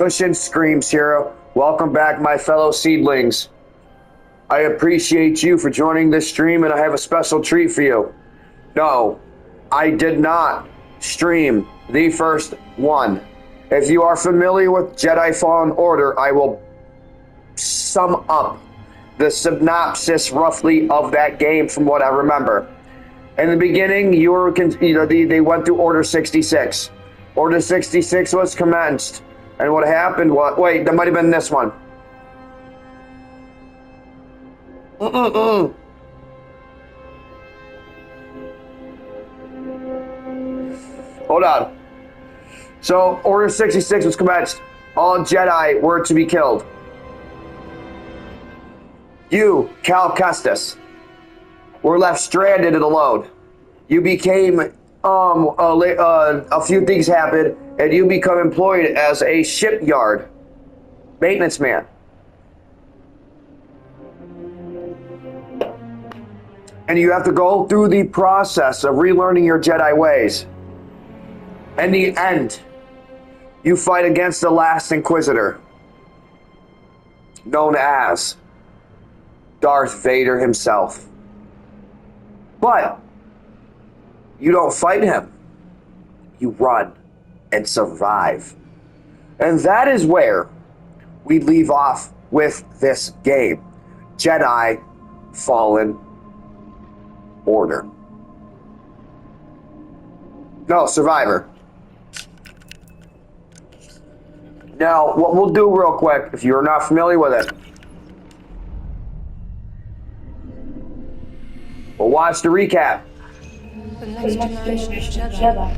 Cushion screams, hero. Welcome back, my fellow seedlings. I appreciate you for joining this stream, and I have a special treat for you. No, I did not stream the first one. If you are familiar with Jedi Fallen Order, I will sum up the synopsis roughly of that game from what I remember. In the beginning, they went through Order 66. Order 66 was commenced. And what happened was, wait, that might have been this one. Hold on. So, Order 66 was commenced. All Jedi were to be killed. You, Cal Kestis, were left stranded and alone. You became, a few things happened, and you become employed as a shipyard maintenance man. And you have to go through the process of relearning your Jedi ways. In the end, you fight against the last Inquisitor, known as Darth Vader himself. But you don't fight him. You run and survive. And that is where we leave off with this game. Jedi Fallen Order. No, Survivor. Now, what we'll do real quick, if you're not familiar with it, we'll watch the recap. The next generation of Jedi.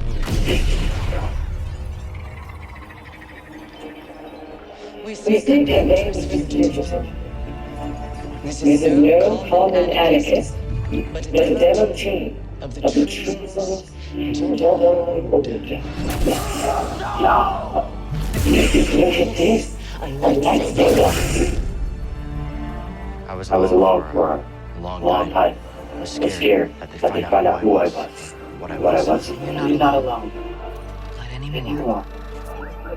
We think their names is digital. This is no common Atticus, but a demo chain of the truthful Jedi order. No! Look at this. I like this. I was alone for a long time. I was scared that they'd find out who I was, what I was. You're not alone. Not anymore.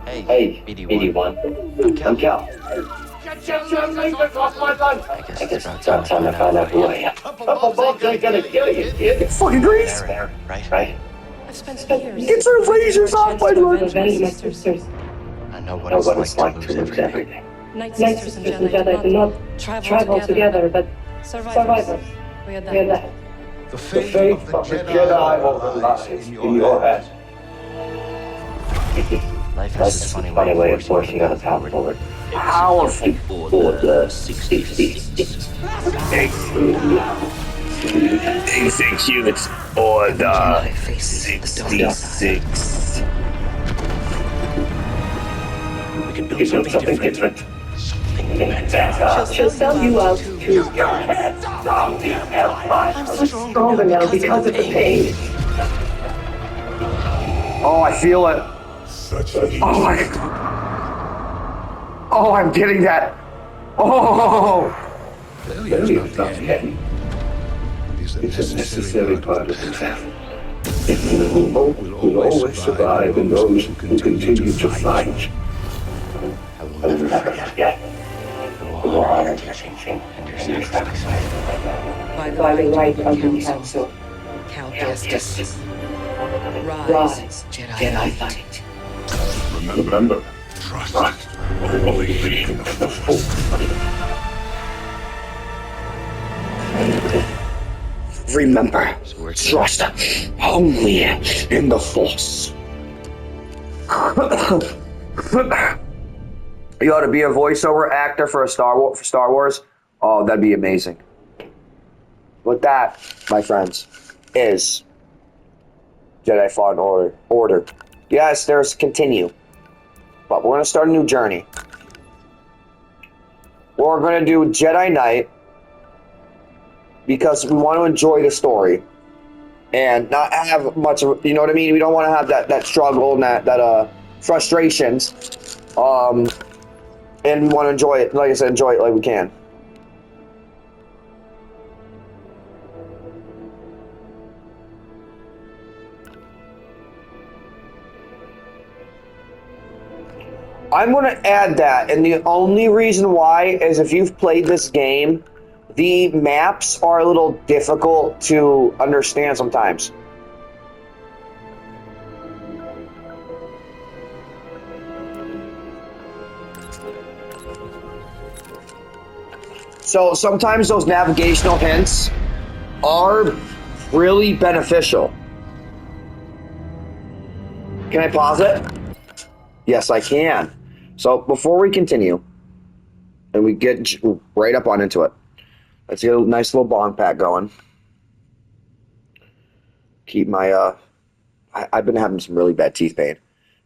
Hey, BD1. I'm Cal. I guess it's about time to find out who I am. Bugs ain't gonna kill you, kid. Fucking Grease! There, right? I've spent years. Get your lasers off my Avenge my sisters. I know Know what it's like to lose everything. everything. Night Night sisters and sisters and Jedi Jedi do not travel together, but survivors. We had We had that. that. The The faith of the Jedi lies in your head. Life has That's this a funny way of forcing us us forward. Powerful. Order 66. Execute Order 66. We can do something different. She'll sell you out to I'm stronger now because of the pain. Oh, I feel it. Oh my. Oh, I'm getting that. Oh. Failure is not the end. It's a necessary part of the battle. Hope will always survive in those who continue to fight. I will never forget. The war and your sacrifice. By the right of the council. Cal Kestis. Rise, Jedi fight. Remember, trust only in the Force. Remember, trust only in the Force. You ought to be a voiceover actor for Star Wars. Oh, that'd be amazing. With that, my friends, is Jedi Fallen Order. Yes, there's continue, but we're gonna start a new journey. We're gonna do Jedi Knight because we want to enjoy the story and not have much of, you know what I mean? We don't want to have that struggle and that frustrations. And we want to enjoy it, like I said, enjoy it like we can. I'm going to add that, and the only reason why is if you've played this game, the maps are a little difficult to understand sometimes. So sometimes those navigational hints are really beneficial. Can I pause it? Yes, I can. So before we continue, and we get right up on into it, let's get a nice little bong pack going. Keep my I've been having some really bad teeth pain,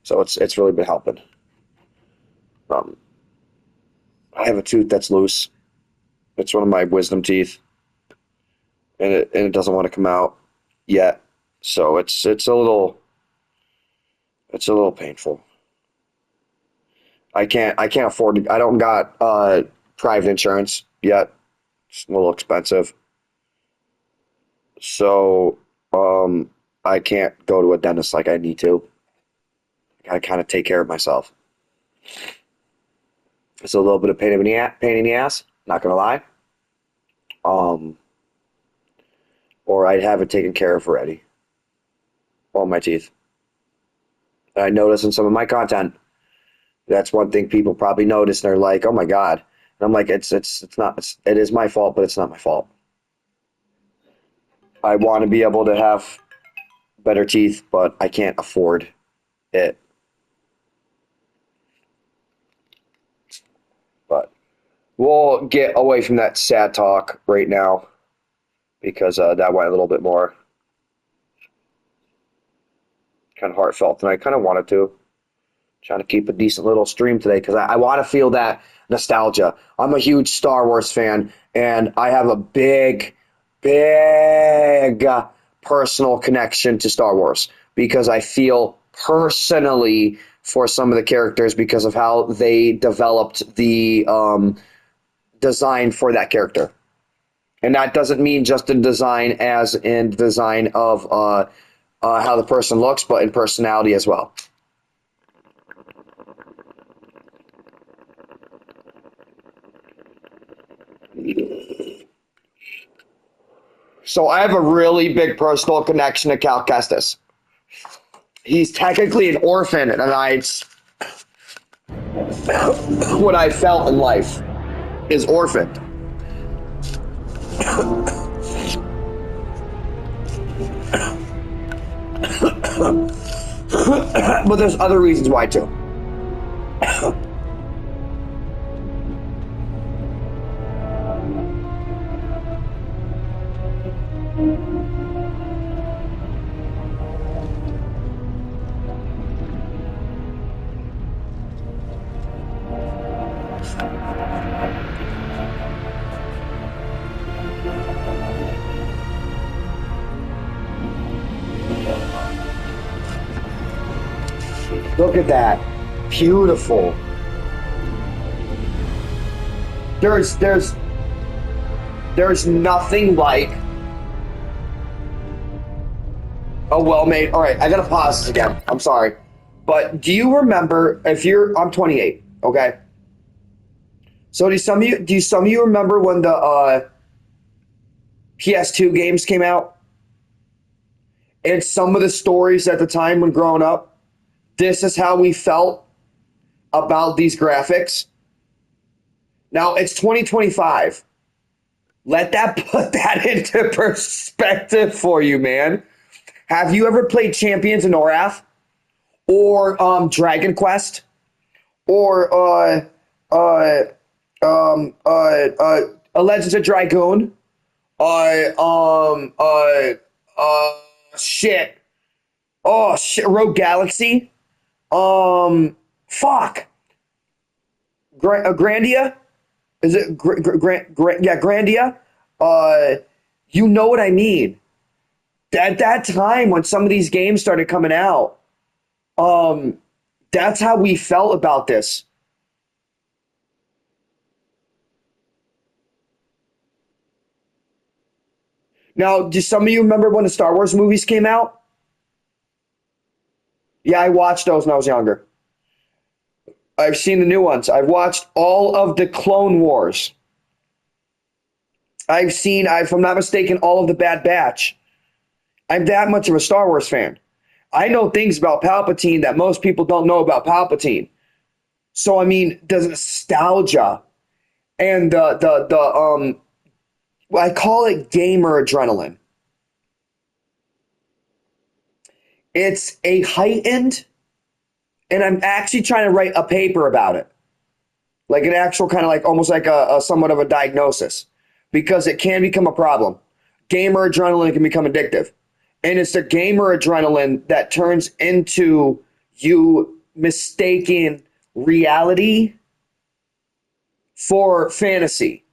so it's really been helping. I have a tooth that's loose. It's one of my wisdom teeth, and it doesn't want to come out yet. So it's a little painful. I can't afford to. I don't got private insurance yet. It's a little expensive. So I can't go to a dentist like I need to. I gotta kind of take care of myself. It's a little bit of pain in the ass. Not gonna lie. Or I'd have it taken care of already. All my teeth. And I notice in some of my content, that's one thing people probably notice. And they're like, "Oh my god!" And I'm like, "It is my fault, but it's not my fault. I want to be able to have better teeth, but I can't afford it." But we'll get away from that sad talk right now because that went a little bit more kind of heartfelt, and I kind of wanted to. Trying to keep a decent little stream today because I want to feel that nostalgia. I'm a huge Star Wars fan, and I have a big personal connection to Star Wars because I feel personally for some of the characters because of how they developed the design for that character. And that doesn't mean just in design as in design of how the person looks, but in personality as well. So I have a really big personal connection to Cal Kestis. He's technically an orphan, and what I felt in life is orphaned. But there's other reasons why too. Look at that. Beautiful. There's nothing like a well-made. All right, I gotta pause this again. I'm sorry. But do you remember I'm 28, okay? So do some of you remember when the PS2 games came out? And some of the stories at the time when growing up? This is how we felt about these graphics. Now it's 2025. Put that into perspective for you, man. Have you ever played Champions of Norath? Or Dragon Quest? Or Legends of Dragoon? Shit. Oh shit, Rogue Galaxy? Fuck. Grandia? Is it Grandia? You know what I mean. At that time when some of these games started coming out, that's how we felt about this. Now, do some of you remember when the Star Wars movies came out? Yeah, I watched those when I was younger. I've seen the new ones. I've watched all of the Clone Wars. I've seen, if I'm not mistaken, all of the Bad Batch. I'm that much of a Star Wars fan. I know things about Palpatine that most people don't know about Palpatine. So, I mean, the nostalgia and I call it gamer adrenaline. It's a heightened, and I'm actually trying to write a paper about it. Like an actual kind of like almost like a somewhat of a diagnosis, because it can become a problem. Gamer adrenaline can become addictive. And it's the gamer adrenaline that turns into you mistaking reality for fantasy.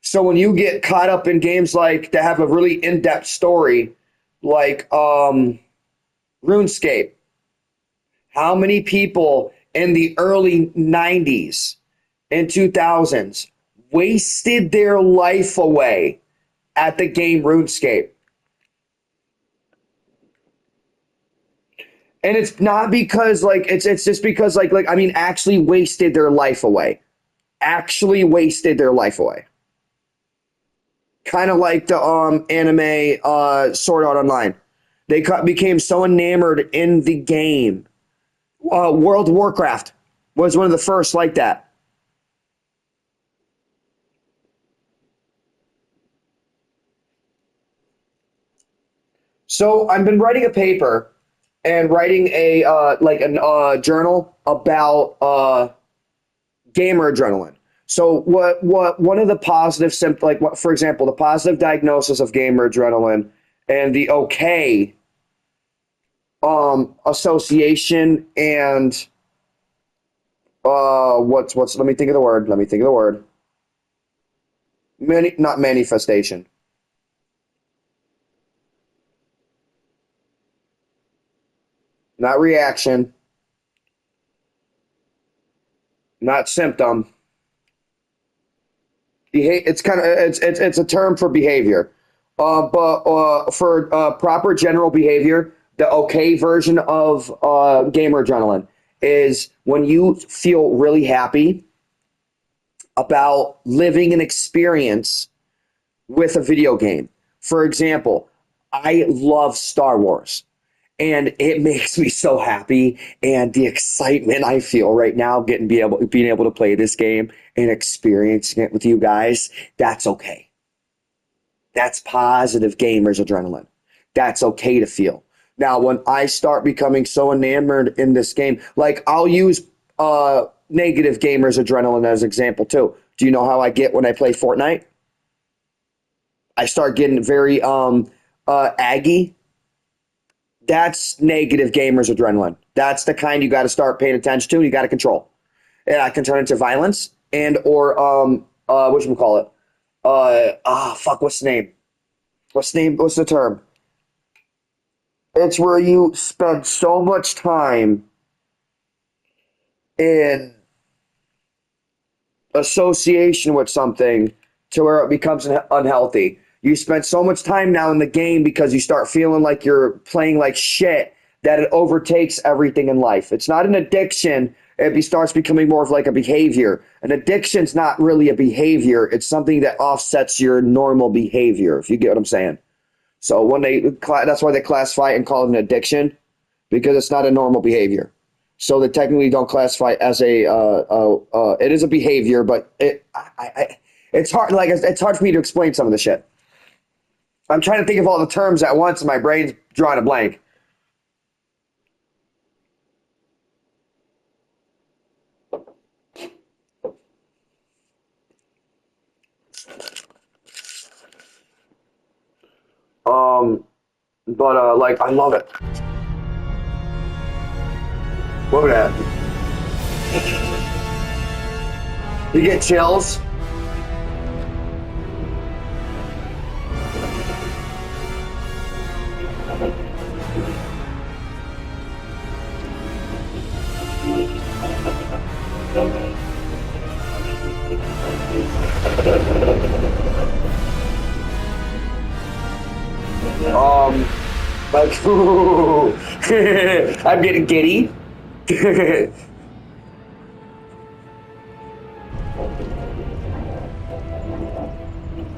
So when you get caught up in games like that have a really in-depth story, like RuneScape, how many people in the early 90s and 2000s wasted their life away at the game RuneScape? And it's not because it's just because I mean actually wasted their life away. Actually wasted their life away. Kind of like the anime Sword Art Online. They became so enamored in the game. World of Warcraft was one of the first like that. So I've been writing a paper and writing a journal about gamer adrenaline. So what one of the positive symptoms, for example, the positive diagnosis of gamer adrenaline and the okay association and what's let me think of the word. Not manifestation. Not reaction. Not symptom. It's a term for behavior. But for proper general behavior, the okay version of gamer adrenaline is when you feel really happy about living an experience with a video game. For example, I love Star Wars. And it makes me so happy, and the excitement I feel right now being able to play this game and experiencing it with you guys, that's okay. That's positive gamers adrenaline. That's okay to feel. Now, when I start becoming so enamored in this game, like I'll use negative gamers adrenaline as an example too. Do you know how I get when I play Fortnite? I start getting very aggy. That's negative gamers adrenaline. That's the kind you got to start paying attention to and you got to control. And I can turn into violence and or whatchamacallit? What's the name? What's the term? It's where you spend so much time in association with something to where it becomes unhealthy. You spend so much time now in the game because you start feeling like you're playing like shit that it overtakes everything in life. It's not an addiction. It starts becoming more of like a behavior. An addiction's not really a behavior. It's something that offsets your normal behavior, if you get what I'm saying. So that's why they classify it and call it an addiction, because it's not a normal behavior. So they technically don't classify it as it is a behavior, but it's hard. It's hard for me to explain some of the shit. I'm trying to think of all the terms at once, and my brain's drawing a blank. But I love it. What would that? You get chills. I'm getting giddy.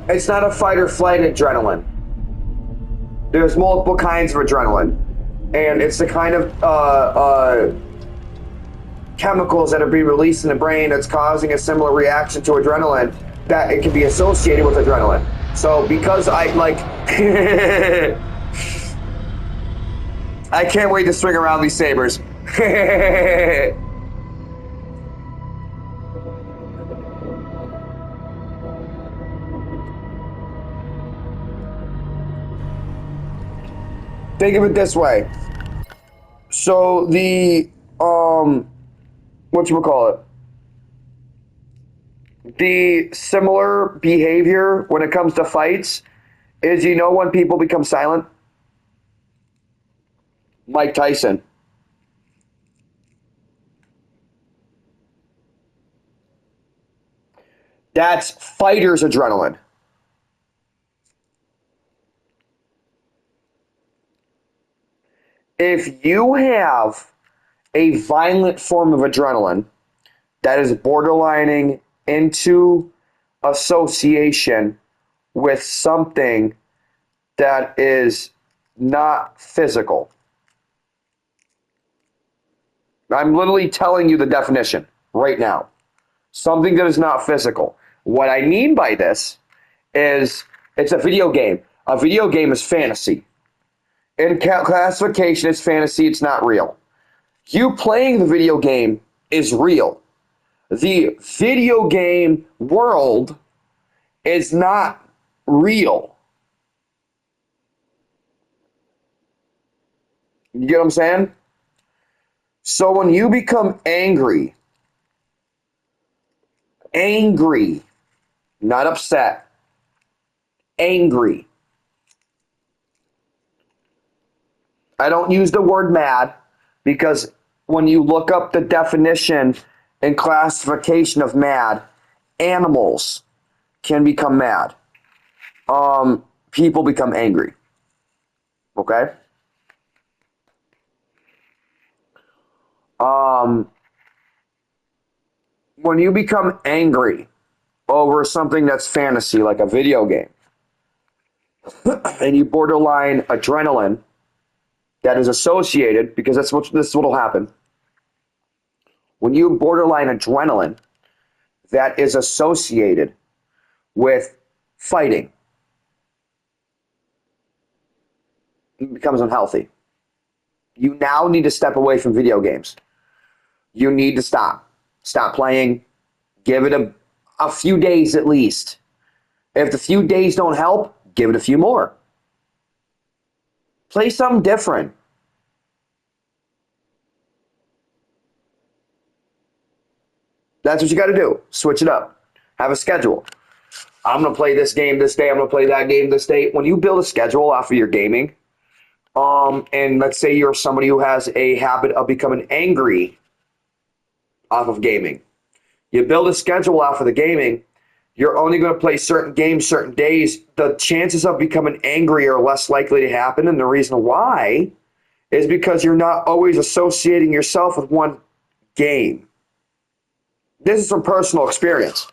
It's not a fight or flight adrenaline. There's multiple kinds of adrenaline. And it's the kind of chemicals that are being released in the brain that's causing a similar reaction to adrenaline that it can be associated with adrenaline. So because I like... I can't wait to swing around these sabers. Think of it this way. So the whatchamacallit? The similar behavior when it comes to fights is, you know, when people become silent? Mike Tyson. That's fighter's adrenaline. If you have a violent form of adrenaline that is borderlining into association with something that is not physical. I'm literally telling you the definition right now. Something that is not physical. What I mean by this is it's a video game. A video game is fantasy. In classification, it's fantasy, it's not real. You playing the video game is real. The video game world is not real. You get what I'm saying? So when you become angry, not upset, angry. I don't use the word mad because when you look up the definition and classification of mad, animals can become mad. People become angry. Okay? When you become angry over something that's fantasy, like a video game, and you borderline adrenaline that is associated, because this is what will happen. When you borderline adrenaline that is associated with fighting, it becomes unhealthy. You now need to step away from video games. You need to stop. Stop playing. Give it a few days at least. If the few days don't help, give it a few more. Play something different. That's what you got to do. Switch it up. Have a schedule. I'm going to play this game this day. I'm going to play that game this day. When you build a schedule off of your gaming, and let's say you're somebody who has a habit of becoming angry off of gaming. You build a schedule off of the gaming, you're only going to play certain games certain days. The chances of becoming angry are less likely to happen, and the reason why is because you're not always associating yourself with one game. This is from personal experience.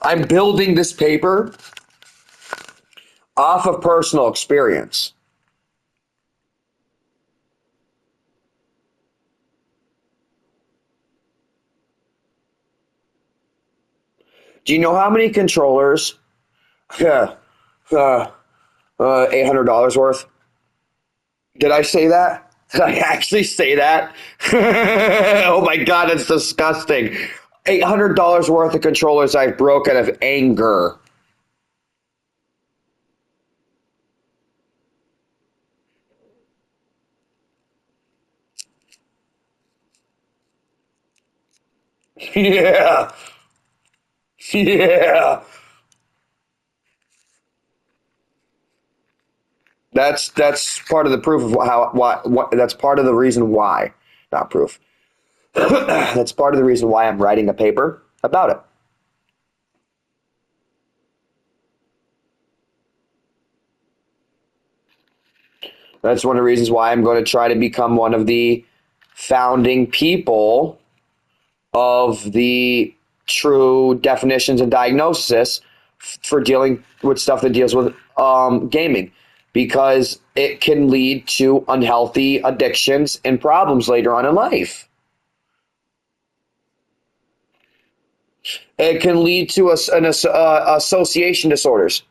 I'm building this paper off of personal experience. Do you know how many controllers? Yeah, $800 worth. Did I say that? Did I actually say that? Oh my God, it's disgusting. $800 worth of controllers I've broken out of anger. Yeah. Yeah. That's part of the proof of what that's part of the reason why, not proof. That's part of the reason why I'm writing a paper about it. That's one of the reasons why I'm going to try to become one of the founding people of the true definitions and diagnoses for dealing with stuff that deals with gaming, because it can lead to unhealthy addictions and problems later on in life. It can lead to association disorders.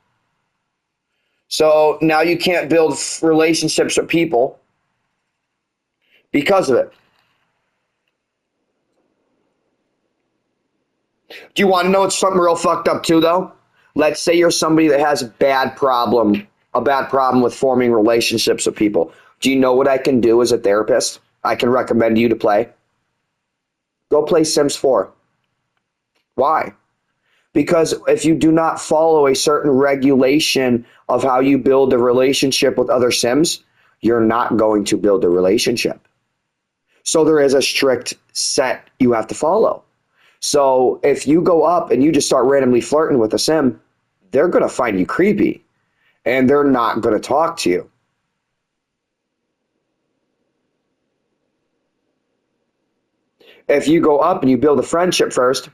So now you can't build relationships with people because of it. Do you want to know what's something real fucked up too, though? Let's say you're somebody that has a bad problem with forming relationships with people. Do you know what I can do as a therapist? I can recommend you to play. Go play Sims 4. Why? Because if you do not follow a certain regulation of how you build a relationship with other Sims, you're not going to build a relationship. So there is a strict set you have to follow. So if you go up and you just start randomly flirting with a Sim, they're going to find you creepy and they're not going to talk to you. If you go up and you build a friendship first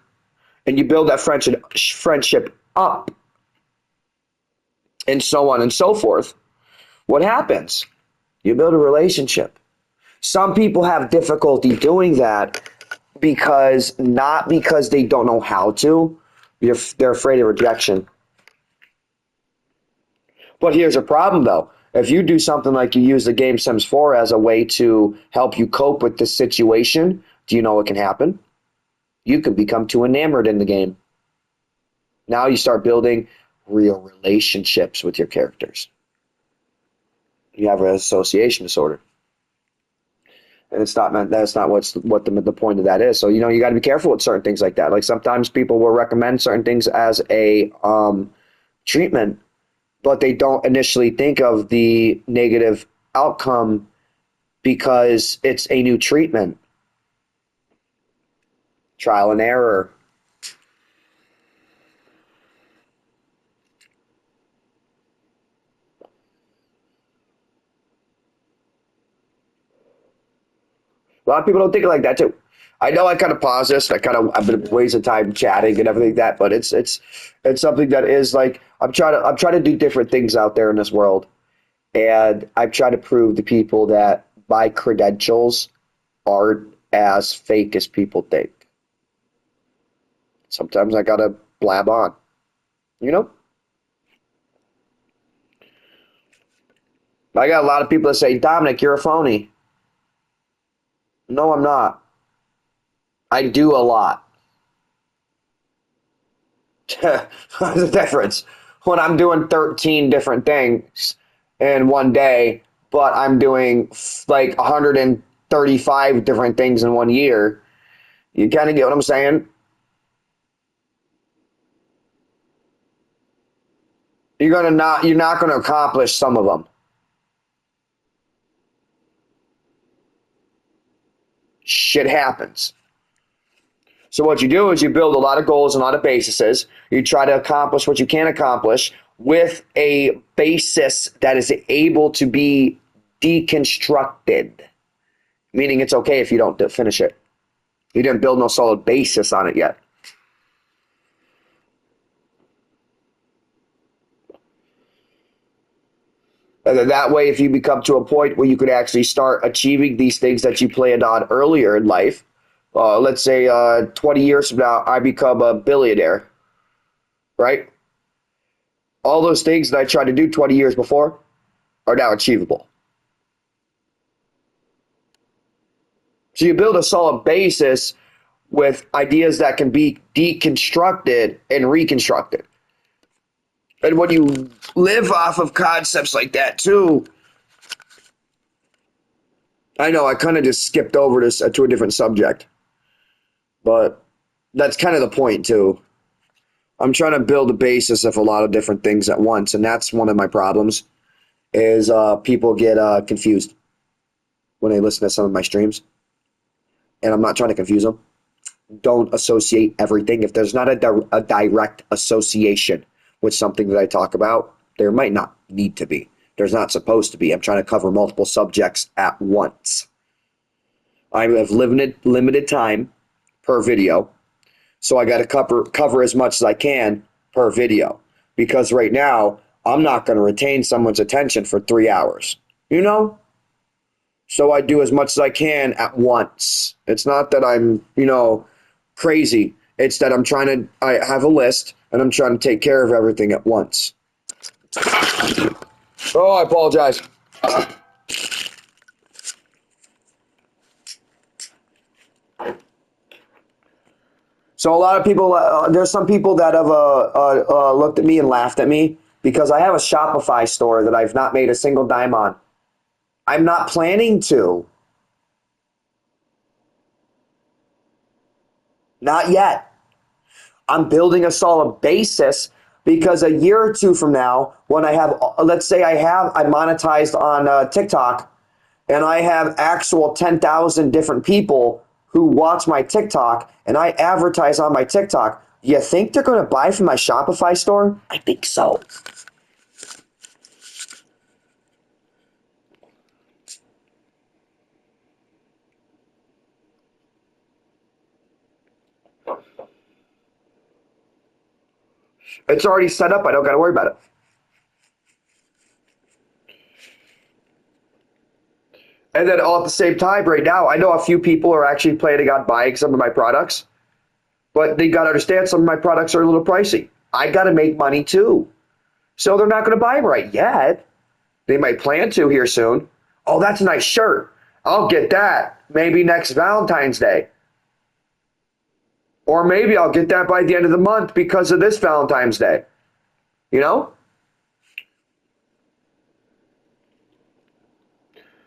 and you build that friendship up and so on and so forth, what happens? You build a relationship. Some people have difficulty doing that not because they don't know how to, they're afraid of rejection. But here's a problem though. If you do something like you use the game Sims 4 as a way to help you cope with the situation, do you know what can happen? You can become too enamored in the game. Now you start building real relationships with your characters. You have an association disorder. And that's not what the point of that is. So, you got to be careful with certain things like that. Like sometimes people will recommend certain things as a treatment, but they don't initially think of the negative outcome because it's a new treatment. Trial and error. A lot of people don't think like that too. I know I kind of pause this. I've been wasting time chatting and everything like that, but it's something that is like I'm trying to do different things out there in this world, and I've tried to prove to people that my credentials aren't as fake as people think. Sometimes I gotta blab on, I got a lot of people that say, Dominic, you're a phony. No, I'm not. I do a lot. There's a difference. When I'm doing 13 different things in one day, but I'm doing like 135 different things in 1 year, you kind of get what I'm saying? You're not going to accomplish some of them. Shit happens. So what you do is you build a lot of goals and a lot of bases. You try to accomplish what you can accomplish with a basis that is able to be deconstructed. Meaning it's okay if you don't finish it. You didn't build no solid basis on it yet. And then that way, if you become to a point where you could actually start achieving these things that you planned on earlier in life, let's say 20 years from now, I become a billionaire, right? All those things that I tried to do 20 years before are now achievable. So you build a solid basis with ideas that can be deconstructed and reconstructed. And when you live off of concepts like that too, I know I kind of just skipped over this to a different subject, but that's kind of the point too. I'm trying to build a basis of a lot of different things at once, and that's one of my problems is people get confused when they listen to some of my streams, and I'm not trying to confuse them. Don't associate everything. If there's not a direct association with something that I talk about, there might not need to be. There's not supposed to be. I'm trying to cover multiple subjects at once. I have limited time per video, So I got to cover as much as I can per video, because right now I'm not going to retain someone's attention for 3 hours, you know? So I do as much as I can at once. It's not that I'm, crazy. It's that I have a list and I'm trying to take care of everything at once. Oh, I apologize. So a lot of people, there's some people that have looked at me and laughed at me because I have a Shopify store that I've not made a single dime on. I'm not planning to. Not yet. I'm building a solid basis because a year or two from now, when I have, let's say I monetized on TikTok and I have actual 10,000 different people who watch my TikTok and I advertise on my TikTok, do you think they're going to buy from my Shopify store? I think so. It's already set up. I don't got to worry about it. And then all at the same time, right now, I know a few people are actually planning on buying some of my products, but they got to understand some of my products are a little pricey. I got to make money too. So they're not going to buy them right yet. They might plan to here soon. Oh, that's a nice shirt. I'll get that maybe next Valentine's Day. Or maybe I'll get that by the end of the month because of this Valentine's Day. You know?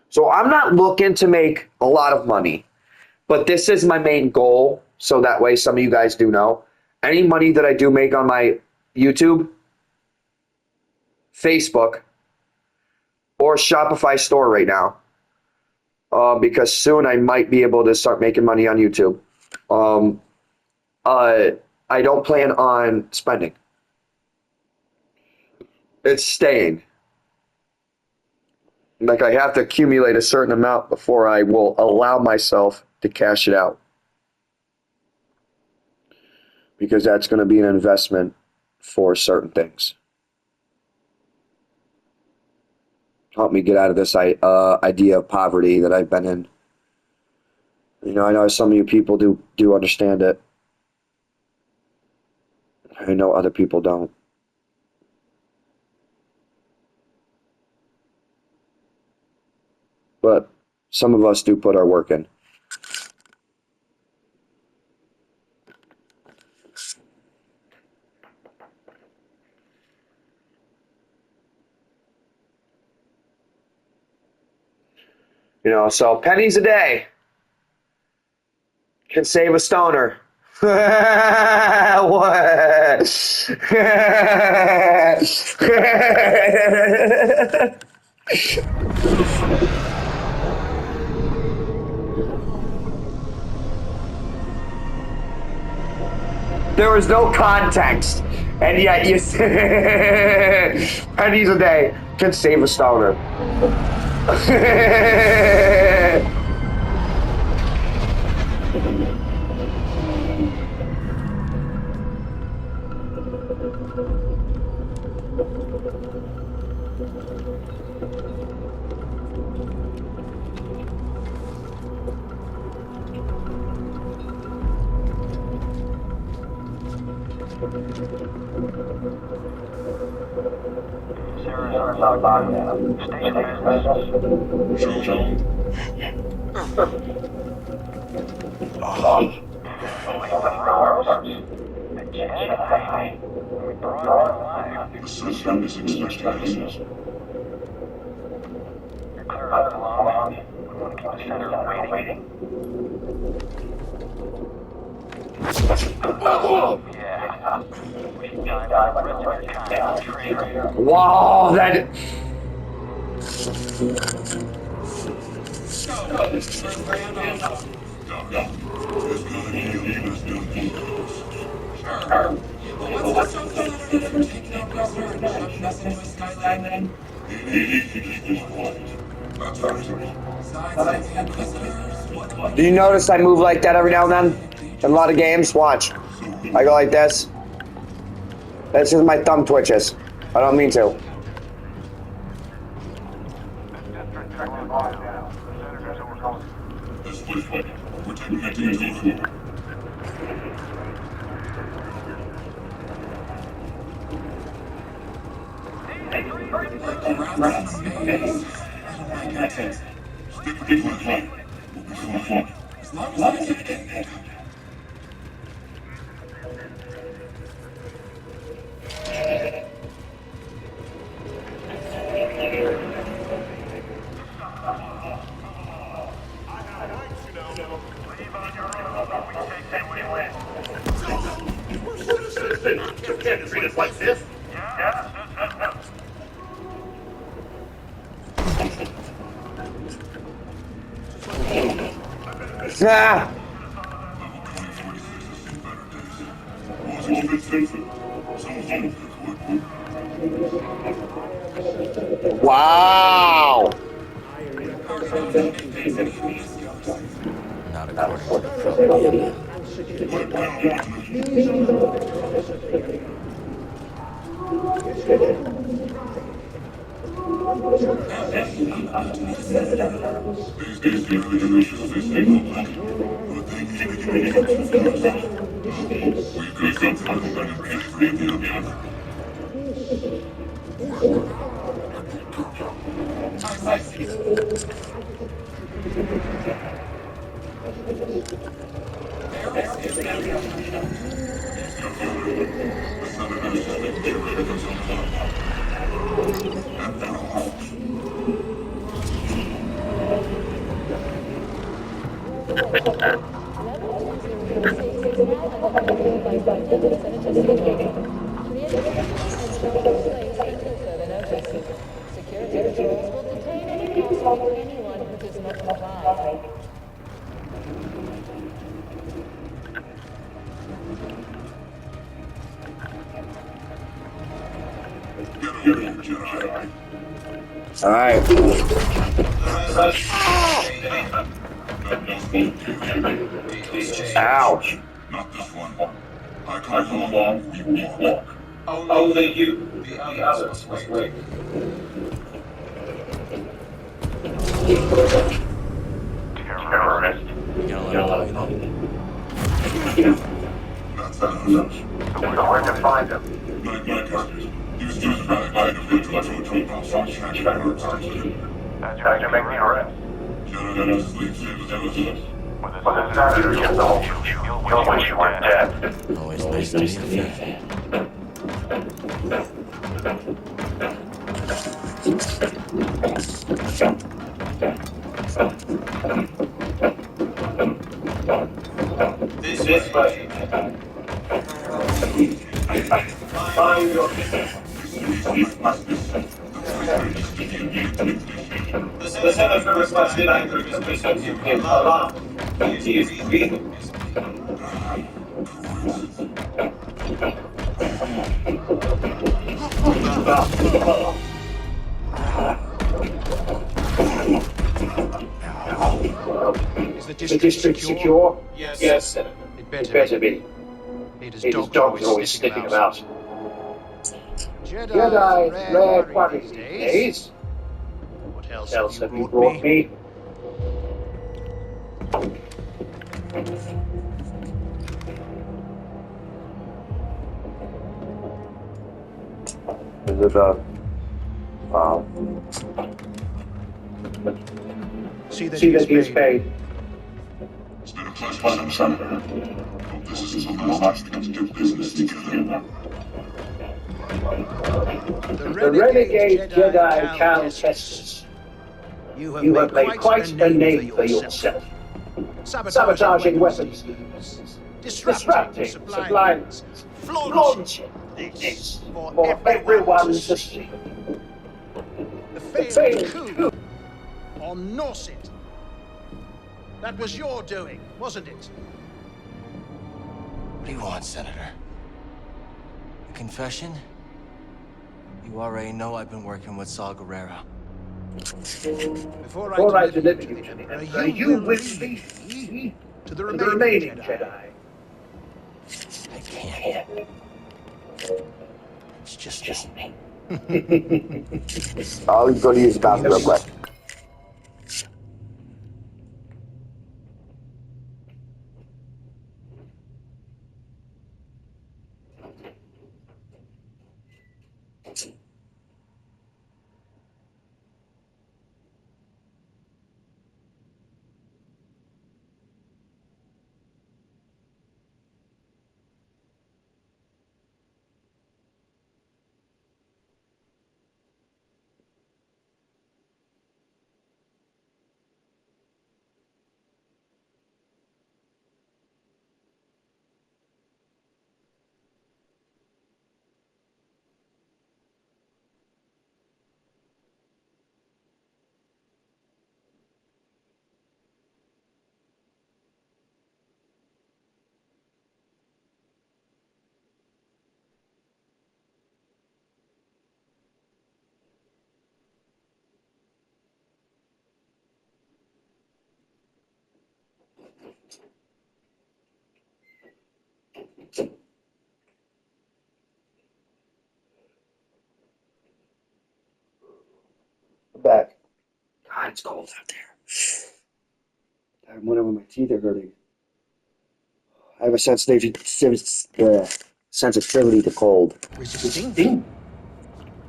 So I'm not looking to make a lot of money, but this is my main goal. So that way some of you guys do know. Any money that I do make on my YouTube, Facebook, or Shopify store right now, because soon I might be able to start making money on YouTube. I don't plan on spending. It's staying. Like I have to accumulate a certain amount before I will allow myself to cash it out. Because that's going to be an investment for certain things. Help me get out of this idea of poverty that I've been in. I know some of you people do understand it. I know other people don't. But some of us do put our work in. So pennies a day can save a stoner. What? There was no context, and yet you pennies a day can save a stoner. The system is expecting us. You're clear out of the long. We want to keep the center waiting. Yeah. We should die by the rest of your kind, traitor. Wow, that... Do you notice I move like that every now and then? In a lot of games? Watch. I go like this. That's just my thumb twitches. I don't mean to. Ah! Wow! Not according to the program. All right. Ouch. Not this one. I come along, we walk. Only you, the others must wait. Terrorist. You gonna let him die then? That's enough. So where to find him? My characters. He was just about to guide the intellectual tool some transfer parts. That's how you make the arrest. Jedi sleeps in the diligence. With a senator gets the whole you'll wish you were dead. Always nice to be a fan. This way. Find your The senator requested anchor dismissal you in alarm. He is free. Is the district secure? Yes, Senator. It Better be. It is His dogs always sniffing about. Jedi, Rare quarry these days. What What else have you brought me? Is it See that See that he is paid. It's been a pleasure, Senator. Hope this isn't the last we get to do business together. The renegade Jedi Cal Kestis. You have made quite a name for yourself. Sabotaging weapons, disrupting supply lines, launching this for everyone to see. The failed coup on Norset. That was your doing, wasn't it? What do you want, Senator? A confession? You already know I've been working with Saw Gerrera. Before I deliver you to the Emperor, you will lead me to the remaining Jedi. I can't. It's just me. I'll go to use the bathroom real quick. Back. God, it's cold out there. I'm wondering when my teeth are hurting. I have a sensitivity to cold. Resisting?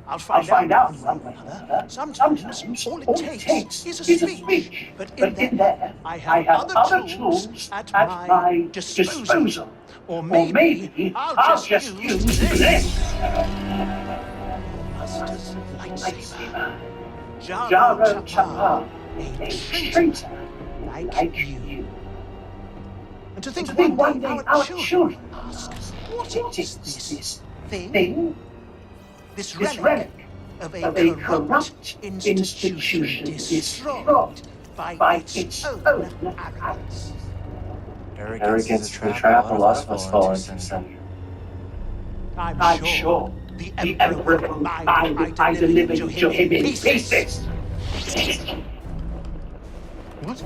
I'll find out one way or another. Sometimes all it takes is a speech. But in there, I have other tools at my disposal. Or maybe I'll just use this. Master's lightsaber. Jaro Chapa, a traitor like you. And to think one day our children ask, what is this thing? This relic of a corrupt institution destroyed by its own arrogance. Arrogance is the trap a lot of us fall into, Senator. I'm sure the Emperor will mind if I deliver you to him in pieces. What?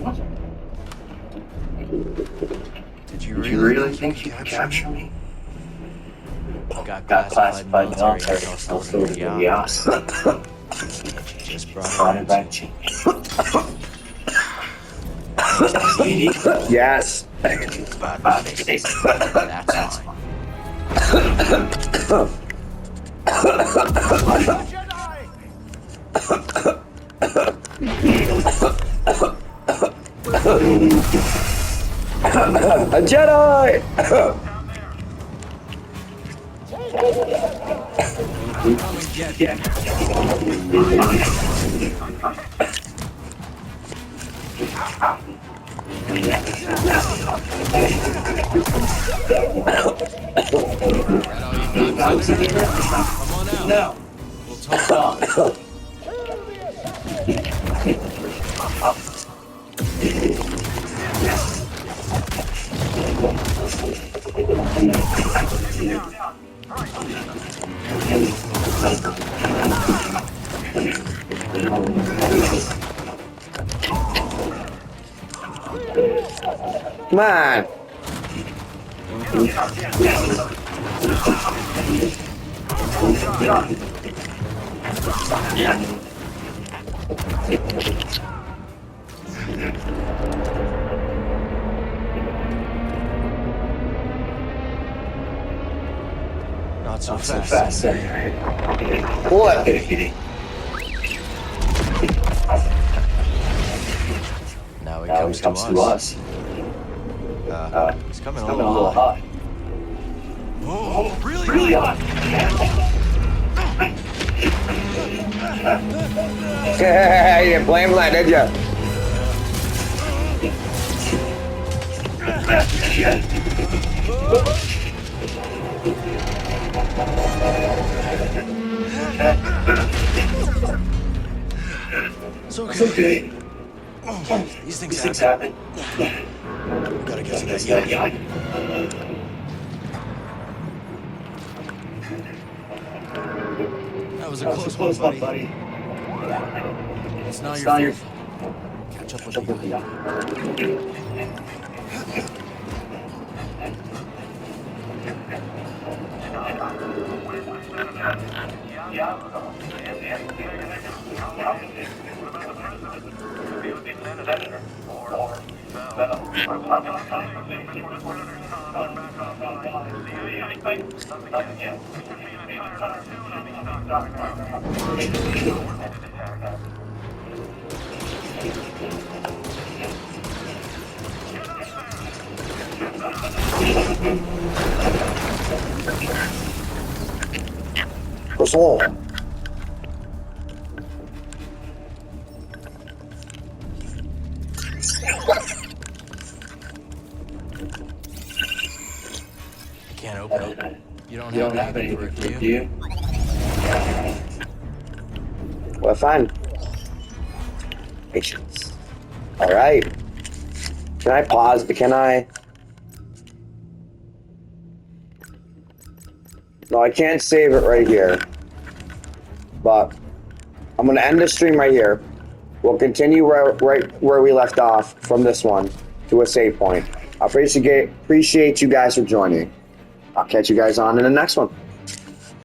Did you really think you could capture me? Got classified military also to the Yas. Just brought it back to me. Yes. That's fine. A Jedi! Come on out. No. We'll talk. Come on. Not so fast. What? Now he comes to us. He's coming a little hot. Oh, really hot. You didn't blame that, did ya? It's okay. These things happen. We gotta get to that yacht. That was a close one, buddy. It's not your fault. Catch up with the yacht. What's all? Can't open it. You don't have anything for it, do you? Well, fine. Patience. All right. Can I pause? Can I? No, I can't save it right here. But I'm going to end the stream right here. We'll continue right where we left off from this one to a save point. I appreciate you guys for joining. I'll catch you guys on in the next one.